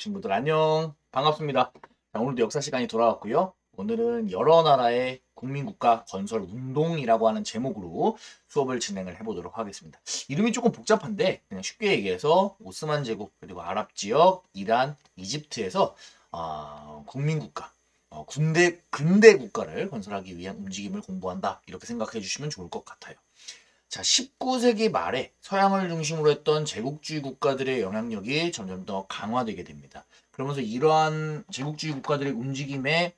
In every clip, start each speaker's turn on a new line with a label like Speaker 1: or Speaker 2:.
Speaker 1: 친구들 안녕 반갑습니다. 자, 오늘도 역사 시간이 돌아왔고요. 오늘은 여러 나라의 국민국가 건설 운동이라고 하는 제목으로 수업을 진행을 해보도록 하겠습니다. 이름이 조금 복잡한데 그냥 쉽게 얘기해서 오스만 제국 그리고 아랍 지역, 이란, 이집트에서 국민국가 근대 국가를 건설하기 위한 움직임을 공부한다 이렇게 생각해 주시면 좋을 것 같아요. 자, 19세기 말에 서양을 중심으로 했던 제국주의 국가들의 영향력이 점점 더 강화되게 됩니다. 그러면서 이러한 제국주의 국가들의 움직임에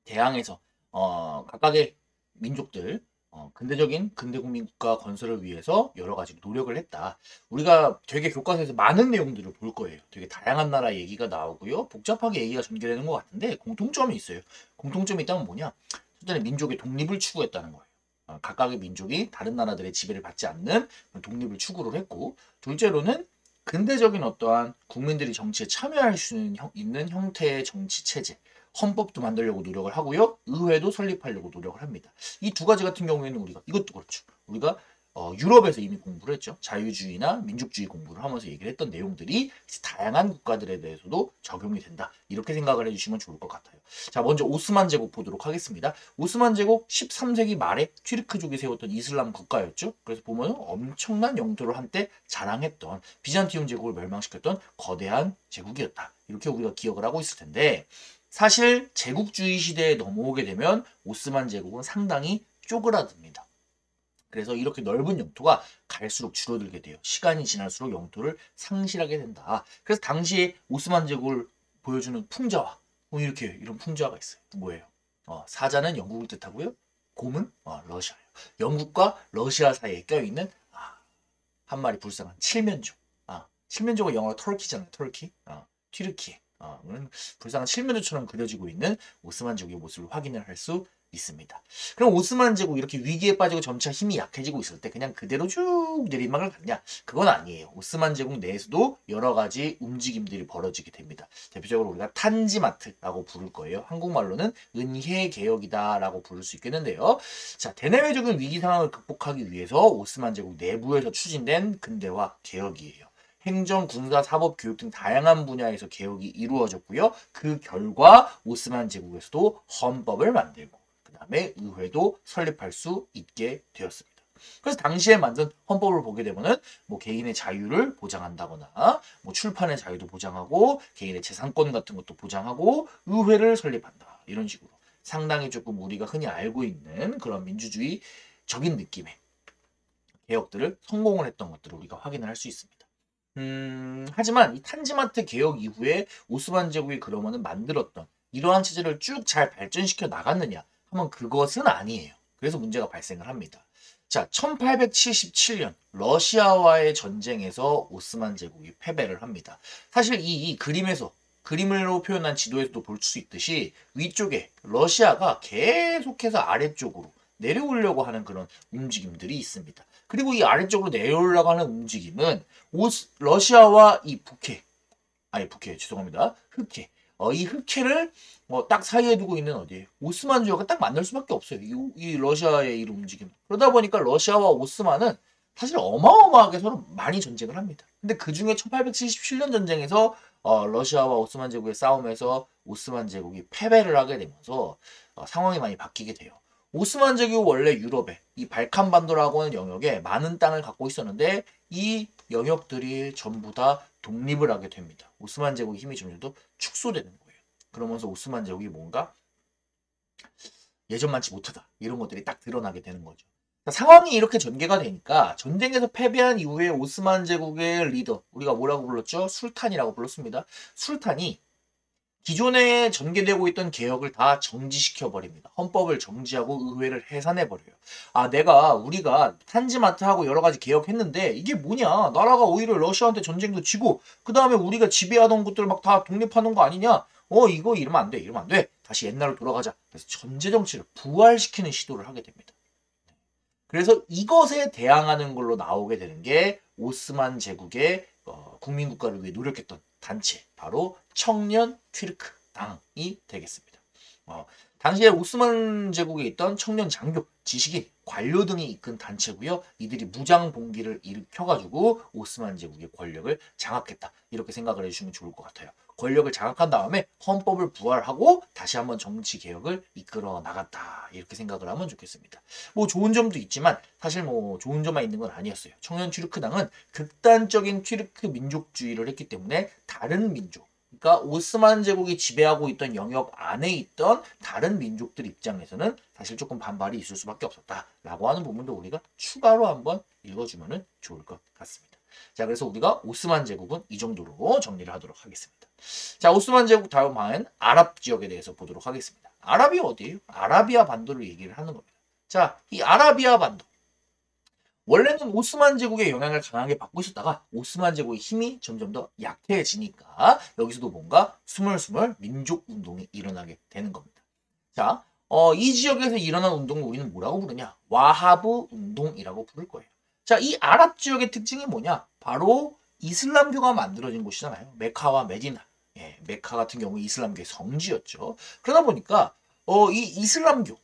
Speaker 1: 대항해서 각각의 민족들 근대적인 근대국민국가 건설을 위해서 여러 가지 노력을 했다. 우리가 되게 교과서에서 많은 내용들을 볼 거예요. 되게 다양한 나라 얘기가 나오고요. 복잡하게 얘기가 전개되는 것 같은데 공통점이 있어요. 공통점이 있다면 뭐냐? 첫째는 민족의 독립을 추구했다는 거예요. 각각의 민족이 다른 나라들의 지배를 받지 않는 독립을 추구를 했고, 둘째로는 근대적인 어떠한 국민들이 정치에 참여할 수 있는 형태의 정치 체제, 헌법도 만들려고 노력을 하고요. 의회도 설립하려고 노력을 합니다. 이 두 가지 같은 경우에는 우리가 이것도 그렇죠. 우리가 유럽에서 이미 공부를 했죠. 자유주의나 민족주의 공부를 하면서 얘기를 했던 내용들이 다양한 국가들에 대해서도 적용이 된다. 이렇게 생각을 해주시면 좋을 것 같아요. 자, 먼저 오스만 제국 보도록 하겠습니다. 오스만 제국 13세기 말에 튀르크족이 세웠던 이슬람 국가였죠. 그래서 보면 엄청난 영토를 한때 자랑했던 비잔티움 제국을 멸망시켰던 거대한 제국이었다. 이렇게 우리가 기억을 하고 있을 텐데 사실 제국주의 시대에 넘어오게 되면 오스만 제국은 상당히 쪼그라듭니다. 그래서 이렇게 넓은 영토가 갈수록 줄어들게 돼요. 시간이 지날수록 영토를 상실하게 된다. 그래서 당시에 오스만 제국을 보여주는 풍자화, 이렇게 이런 풍자화가 있어요. 뭐예요? 사자는 영국을 뜻하고요. 곰은 러시아예요. 영국과 러시아 사이에 껴있는 한 마리 불쌍한 칠면조. 칠면조가 영어로 터키잖아요. 터키. 튀르키. 불쌍한 칠면조처럼 그려지고 있는 오스만 제국의 모습을 확인을 할 수 있습니다. 그럼 오스만 제국 이렇게 위기에 빠지고 점차 힘이 약해지고 있을 때 그냥 그대로 쭉 내리막을 갔냐? 그건 아니에요. 오스만 제국 내에서도 여러 가지 움직임들이 벌어지게 됩니다. 대표적으로 우리가 탄지마트라고 부를 거예요. 한국말로는 은혜개혁이다라고 부를 수 있겠는데요. 자, 대내외적인 위기 상황을 극복하기 위해서 오스만 제국 내부에서 추진된 근대화 개혁이에요. 행정, 군사, 사법, 교육 등 다양한 분야에서 개혁이 이루어졌고요. 그 결과 오스만 제국에서도 헌법을 만들고 그 다음에 의회도 설립할 수 있게 되었습니다. 그래서 당시에 만든 헌법을 보게 되면은 뭐 개인의 자유를 보장한다거나 뭐 출판의 자유도 보장하고 개인의 재산권 같은 것도 보장하고 의회를 설립한다. 이런 식으로 상당히 조금 우리가 흔히 알고 있는 그런 민주주의적인 느낌의 개혁들을 성공을 했던 것들을 우리가 확인을 할 수 있습니다. 하지만 이 탄지마트 개혁 이후에 오스만 제국이 그러면은 만들었던 이러한 체제를 쭉 잘 발전시켜 나갔느냐 하면 그것은 아니에요. 그래서 문제가 발생을 합니다. 자, 1877년 러시아와의 전쟁에서 오스만 제국이 패배를 합니다. 사실 이 그림으로 표현한 지도에서도 볼 수 있듯이 위쪽에 러시아가 계속해서 아래쪽으로 내려오려고 하는 그런 움직임들이 있습니다. 그리고 이 아래쪽으로 내려오려고 하는 움직임은 러시아와 이 죄송합니다. 흑해. 이 흑해를 딱 사이에 두고 있는 어디에 오스만주의가 딱 만날 수밖에 없어요. 이 러시아의 이 움직임. 그러다 보니까 러시아와 오스만은 사실 어마어마하게 서로 많이 전쟁을 합니다. 근데 그 중에 1877년 전쟁에서 러시아와 오스만 제국의 싸움에서 오스만 제국이 패배를 하게 되면서 상황이 많이 바뀌게 돼요. 오스만 제국 원래 유럽에 이 발칸 반도라고 하는 영역에 많은 땅을 갖고 있었는데 이 영역들이 전부 다 독립을 하게 됩니다. 오스만 제국의 힘이 점점 더 축소되는 거예요. 그러면서 오스만 제국이 뭔가 예전만치 못하다 이런 것들이 딱 드러나게 되는 거죠. 상황이 이렇게 전개가 되니까 전쟁에서 패배한 이후에 오스만 제국의 리더 우리가 뭐라고 불렀죠? 술탄이라고 불렀습니다. 술탄이 기존에 전개되고 있던 개혁을 다 정지시켜 버립니다. 헌법을 정지하고 의회를 해산해 버려요. 우리가 탄지마트하고 여러 가지 개혁했는데 이게 뭐냐? 나라가 오히려 러시아한테 전쟁도 지고 그 다음에 우리가 지배하던 것들 막 다 독립하는 거 아니냐? 이거 이러면 안 돼. 이러면 안 돼. 다시 옛날로 돌아가자. 그래서 전제 정치를 부활시키는 시도를 하게 됩니다. 그래서 이것에 대항하는 걸로 나오게 되는 게 오스만 제국의 국민국가를 위해 노력했던 단체, 바로 청년 튀르크 당이 되겠습니다. 당시에 오스만 제국에 있던 청년 장교, 지식인, 관료 등이 이끈 단체고요. 이들이 무장 봉기를 일으켜가지고 오스만 제국의 권력을 장악했다. 이렇게 생각을 해주시면 좋을 것 같아요. 권력을 장악한 다음에 헌법을 부활하고 다시 한번 정치 개혁을 이끌어 나갔다. 이렇게 생각을 하면 좋겠습니다. 뭐 좋은 점도 있지만 사실 뭐 좋은 점만 있는 건 아니었어요. 청년 튀르크당은 극단적인 튀르크 민족주의를 했기 때문에 다른 민족, 그러니까 오스만 제국이 지배하고 있던 영역 안에 있던 다른 민족들 입장에서는 사실 조금 반발이 있을 수밖에 없었다라고 하는 부분도 우리가 추가로 한번 읽어주면 좋을 것 같습니다. 자, 그래서 우리가 오스만 제국은 이 정도로 정리를 하도록 하겠습니다. 자, 오스만 제국 다음은 아랍 지역에 대해서 보도록 하겠습니다. 아랍이 어디예요? 아라비아 반도를 얘기를 하는 겁니다. 자, 이 아라비아 반도. 원래는 오스만 제국의 영향을 강하게 받고 있었다가 오스만 제국의 힘이 점점 더 약해지니까 여기서도 뭔가 스멀스멀 민족 운동이 일어나게 되는 겁니다. 자, 이 지역에서 일어난 운동을 우리는 뭐라고 부르냐? 와하브 운동이라고 부를 거예요. 자, 이 아랍 지역의 특징이 뭐냐? 바로 이슬람교가 만들어진 곳이잖아요. 메카와 메디나. 예, 메카 같은 경우 이슬람교의 성지였죠. 그러다 보니까 이 이슬람교를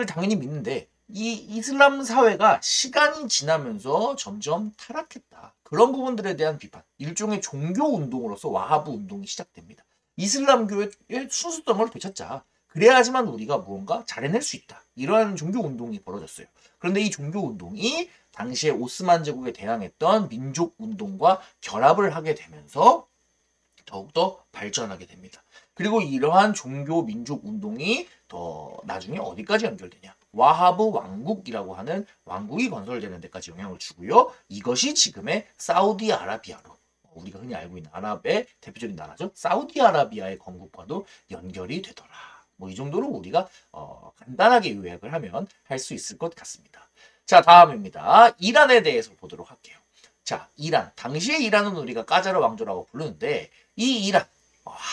Speaker 1: 당연히 믿는데 이 이슬람 사회가 시간이 지나면서 점점 타락했다. 그런 부분들에 대한 비판. 일종의 종교 운동으로서 와하브 운동이 시작됩니다. 이슬람교의 순수성을 되찾자. 그래야지만 우리가 무언가 잘해낼 수 있다. 이러한 종교 운동이 벌어졌어요. 그런데 이 종교 운동이 당시에 오스만 제국에 대항했던 민족 운동과 결합을 하게 되면서 더욱더 발전하게 됩니다. 그리고 이러한 종교 민족 운동이 더 나중에 어디까지 연결되냐? 와하브 왕국이라고 하는 왕국이 건설되는 데까지 영향을 주고요. 이것이 지금의 사우디아라비아로 우리가 흔히 알고 있는 아랍의 대표적인 나라죠. 사우디아라비아의 건국과도 연결이 되더라. 뭐 이 정도로 우리가 간단하게 요약을 하면 할 수 있을 것 같습니다. 자, 다음입니다. 이란에 대해서 보도록 할게요. 자, 이란. 당시의 이란은 우리가 까자르 왕조라고 부르는데 이 이란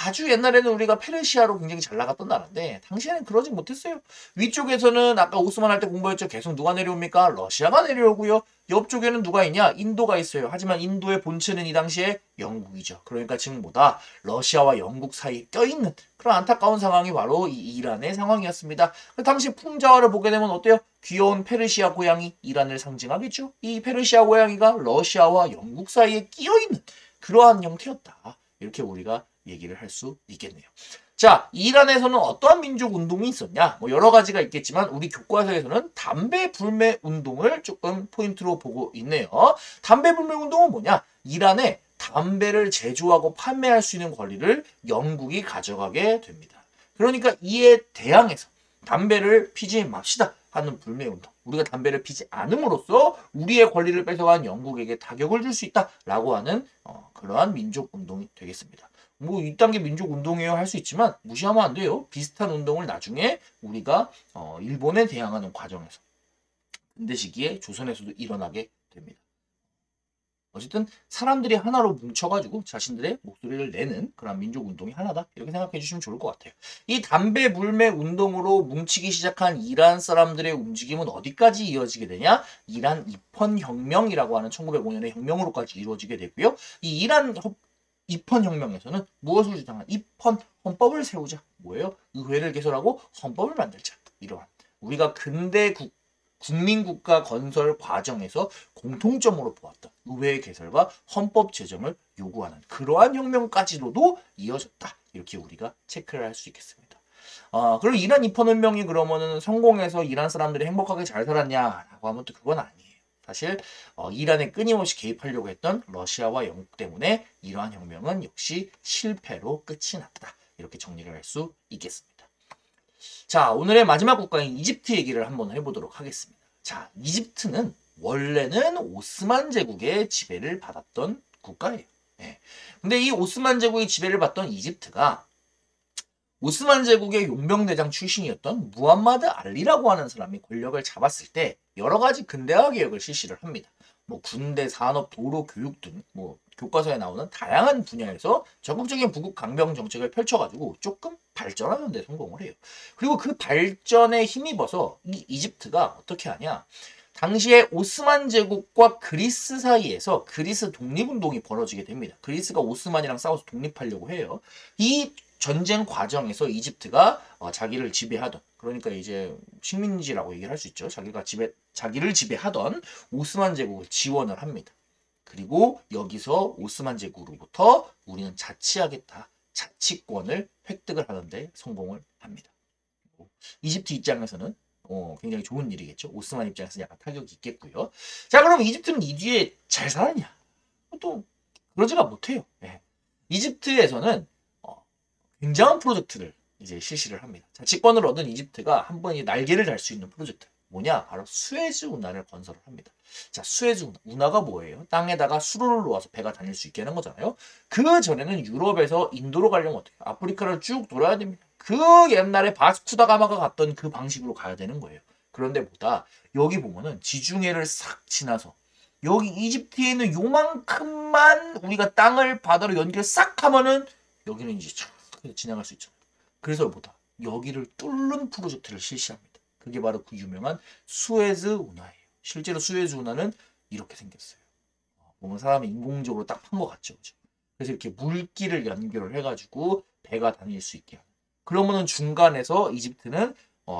Speaker 1: 아주 옛날에는 우리가 페르시아로 굉장히 잘 나갔던 나라인데 당시에는 그러지 못했어요. 위쪽에서는 아까 오스만 할 때 공부했죠. 계속 누가 내려옵니까? 러시아가 내려오고요. 옆쪽에는 누가 있냐? 인도가 있어요. 하지만 인도의 본체는 이 당시에 영국이죠. 그러니까 지금 뭐다? 러시아와 영국 사이에 껴있는 그런 안타까운 상황이 바로 이 이란의 상황이었습니다. 그 당시 풍자화를 보게 되면 어때요? 귀여운 페르시아 고양이 이란을 상징하겠죠. 이 페르시아 고양이가 러시아와 영국 사이에 끼어있는 그러한 형태였다. 이렇게 우리가 얘기를 할 수 있겠네요. 자, 이란에서는 어떠한 민족 운동이 있었냐? 뭐 여러 가지가 있겠지만 우리 교과서에서는 담배 불매 운동을 조금 포인트로 보고 있네요. 담배 불매 운동은 뭐냐? 이란에 담배를 제조하고 판매할 수 있는 권리를 영국이 가져가게 됩니다. 그러니까 이에 대항해서 담배를 피지 맙시다 하는 불매 운동. 우리가 담배를 피지 않음으로써 우리의 권리를 뺏어간 영국에게 타격을 줄 수 있다라고 하는 그러한 민족 운동이 되겠습니다. 뭐 이딴 게 민족 운동이에요 할 수 있지만 무시하면 안 돼요. 비슷한 운동을 나중에 우리가 일본에 대항하는 과정에서 근대 시기에 조선에서도 일어나게 됩니다. 어쨌든 사람들이 하나로 뭉쳐가지고 자신들의 목소리를 내는 그런 민족 운동이 하나다 이렇게 생각해 주시면 좋을 것 같아요. 이 담배 불매 운동으로 뭉치기 시작한 이란 사람들의 움직임은 어디까지 이어지게 되냐? 이란 입헌 혁명이라고 하는 1905년의 혁명으로까지 이루어지게 되고요. 이 이란 입헌 혁명에서는 무엇을 주장한 입헌 헌법을 세우자. 뭐예요? 의회를 개설하고 헌법을 만들자. 이러한 우리가 근대 국민국가 건설 과정에서 공통점으로 보았던 의회 개설과 헌법 제정을 요구하는 그러한 혁명까지로도 이어졌다. 이렇게 우리가 체크를 할 수 있겠습니다. 그럼 이란 입헌혁명이 그러면은 성공해서 이란 사람들이 행복하게 잘 살았냐라고 하면 또 그건 아니에요. 사실 이란에 끊임없이 개입하려고 했던 러시아와 영국 때문에 이러한 혁명은 역시 실패로 끝이 났다. 이렇게 정리를 할 수 있겠습니다. 자, 오늘의 마지막 국가인 이집트 얘기를 한번 해보도록 하겠습니다. 자, 이집트는 원래는 오스만 제국의 지배를 받았던 국가예요. 네. 근데 이 오스만 제국의 지배를 받던 이집트가 오스만 제국의 용병대장 출신이었던 무함마드 알리라고 하는 사람이 권력을 잡았을 때 여러 가지 근대화 개혁을 실시를 합니다. 뭐 군대, 산업, 도로, 교육 등 뭐 교과서에 나오는 다양한 분야에서 적극적인 부국 강병 정책을 펼쳐가지고 조금 발전하는 데 성공을 해요. 그리고 그 발전에 힘입어서 이 이집트가 어떻게 하냐? 당시에 오스만 제국과 그리스 사이에서 그리스 독립운동이 벌어지게 됩니다. 그리스가 오스만이랑 싸워서 독립하려고 해요. 이 전쟁 과정에서 이집트가 자기를 지배하던 그러니까 이제 식민지라고 얘기를 할 수 있죠. 자기를 지배하던 오스만 제국을 지원을 합니다. 그리고 여기서 오스만 제국으로부터 우리는 자치하겠다. 자치권을 획득을 하는데 성공을 합니다. 이집트 입장에서는 굉장히 좋은 일이겠죠. 오스만 입장에서는 약간 타격이 있겠고요. 자, 그럼 이집트는 이 뒤에 잘 살았냐? 또 그러지가 못해요. 예. 이집트에서는 굉장한 프로젝트를 이제 실시를 합니다. 자치권을 얻은 이집트가 한 번 날개를 달 수 있는 프로젝트. 뭐냐? 바로 수에즈 운하를 건설을 합니다. 자, 수에즈 운하가 뭐예요? 땅에다가 수로를 놓아서 배가 다닐 수 있게 하는 거잖아요. 그 전에는 유럽에서 인도로 가려면 어떻게? 아프리카를 쭉 돌아야 됩니다. 그 옛날에 바스쿠다 가마가 갔던 그 방식으로 가야 되는 거예요. 그런데 보다 여기 보면은 지중해를 싹 지나서 여기 이집트에 있는 요만큼만 우리가 땅을 바다로 연결 싹 하면은 여기는 이제 쫙 지나갈 수 있잖아요. 그래서 보다 여기를 뚫는 프로젝트를 실시합니다. 그게 바로 그 유명한 수에즈 운하예요. 실제로 수에즈 운하는 이렇게 생겼어요. 보면 사람이 인공적으로 딱 판 것 같죠. 그죠? 그래서 이렇게 물길을 연결을 해가지고 배가 다닐 수 있게 하는. 그러면은 중간에서 이집트는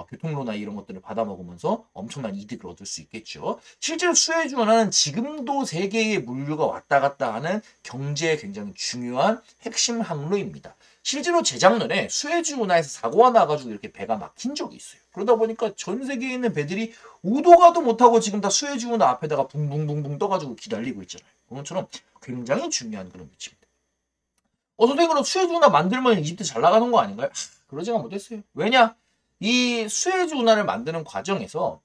Speaker 1: 교통로나 이런 것들을 받아먹으면서 엄청난 이득을 얻을 수 있겠죠. 실제로 수에즈 운하는 지금도 세계의 물류가 왔다 갔다 하는 경제에 굉장히 중요한 핵심 항로입니다. 실제로 재작년에 수에즈 운하에서 사고가 나가지고 이렇게 배가 막힌 적이 있어요. 그러다 보니까 전 세계에 있는 배들이 오도 가도 못하고 지금 다 수에즈 운하 앞에다가 붕붕붕붕 떠가지고 기다리고 있잖아요. 그것처럼 굉장히 중요한 그런 위치입니다. 선생님 그럼 수에즈 운하 만들면 이집트 잘 나가는 거 아닌가요? 그러지가 못했어요. 왜냐? 이 수에즈 운하를 만드는 과정에서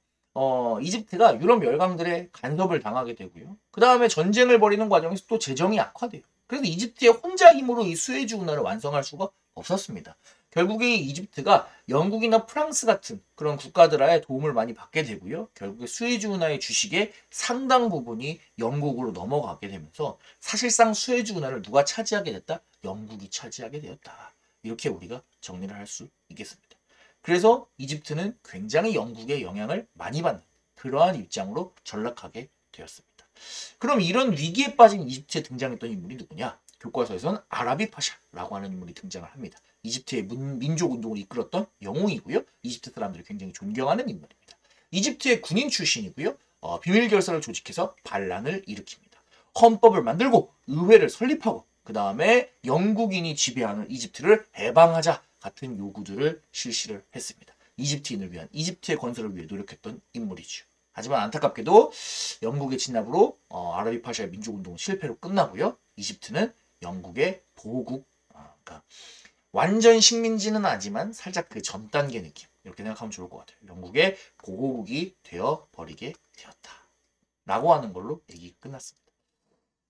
Speaker 1: 이집트가 유럽 열강들의 간섭을 당하게 되고요. 그 다음에 전쟁을 벌이는 과정에서 또 재정이 악화돼요. 그래서 이집트의 혼자 힘으로 이 수에즈 운하를 완성할 수가 없었습니다. 결국에 이집트가 영국이나 프랑스 같은 그런 국가들의 도움을 많이 받게 되고요. 결국에 수에즈 운하의 주식의 상당 부분이 영국으로 넘어가게 되면서 사실상 수에즈 운하를 누가 차지하게 됐다? 영국이 차지하게 되었다. 이렇게 우리가 정리를 할 수 있겠습니다. 그래서 이집트는 굉장히 영국의 영향을 많이 받는 그러한 입장으로 전락하게 되었습니다. 그럼 이런 위기에 빠진 이집트에 등장했던 인물이 누구냐? 교과서에서는 아라비 파샤라고 하는 인물이 등장을 합니다. 이집트의 민족 운동을 이끌었던 영웅이고요. 이집트 사람들이 굉장히 존경하는 인물입니다. 이집트의 군인 출신이고요. 비밀 결사를 조직해서 반란을 일으킵니다. 헌법을 만들고 의회를 설립하고 그 다음에 영국인이 지배하는 이집트를 해방하자 같은 요구들을 실시를 했습니다. 이집트인을 위한 이집트의 건설을 위해 노력했던 인물이죠. 하지만 안타깝게도 영국의 진압으로 아라비 파샤의 민족운동은 실패로 끝나고요. 이집트는 영국의 보호국, 그러니까 완전 식민지는 아니지만 살짝 그 전 단계 느낌 이렇게 생각하면 좋을 것 같아요. 영국의 보호국이 되어버리게 되었다. 라고 하는 걸로 얘기 끝났습니다.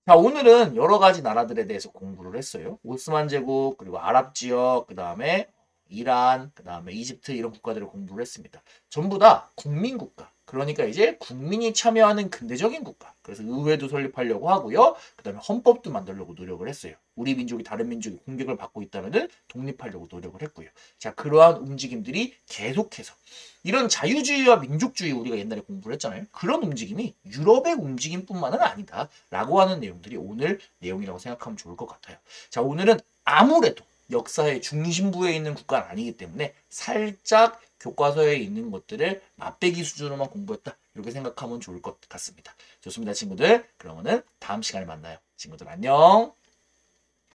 Speaker 1: 자, 오늘은 여러 가지 나라들에 대해서 공부를 했어요. 오스만 제국, 그리고 아랍 지역, 그 다음에 이란, 그 다음에 이집트 이런 국가들을 공부를 했습니다. 전부 다 국민국가. 그러니까 이제 국민이 참여하는 근대적인 국가. 그래서 의회도 설립하려고 하고요. 그 다음에 헌법도 만들려고 노력을 했어요. 우리 민족이 다른 민족이 공격을 받고 있다면 독립하려고 노력을 했고요. 자, 그러한 움직임들이 계속해서 이런 자유주의와 민족주의 우리가 옛날에 공부를 했잖아요. 그런 움직임이 유럽의 움직임뿐만은 아니다. 라고 하는 내용들이 오늘 내용이라고 생각하면 좋을 것 같아요. 자, 오늘은 아무래도 역사의 중심부에 있는 국가는 아니기 때문에 살짝 교과서에 있는 것들을 맛배기 수준으로만 공부했다. 이렇게 생각하면 좋을 것 같습니다. 좋습니다, 친구들. 그러면은 다음 시간에 만나요. 친구들 안녕.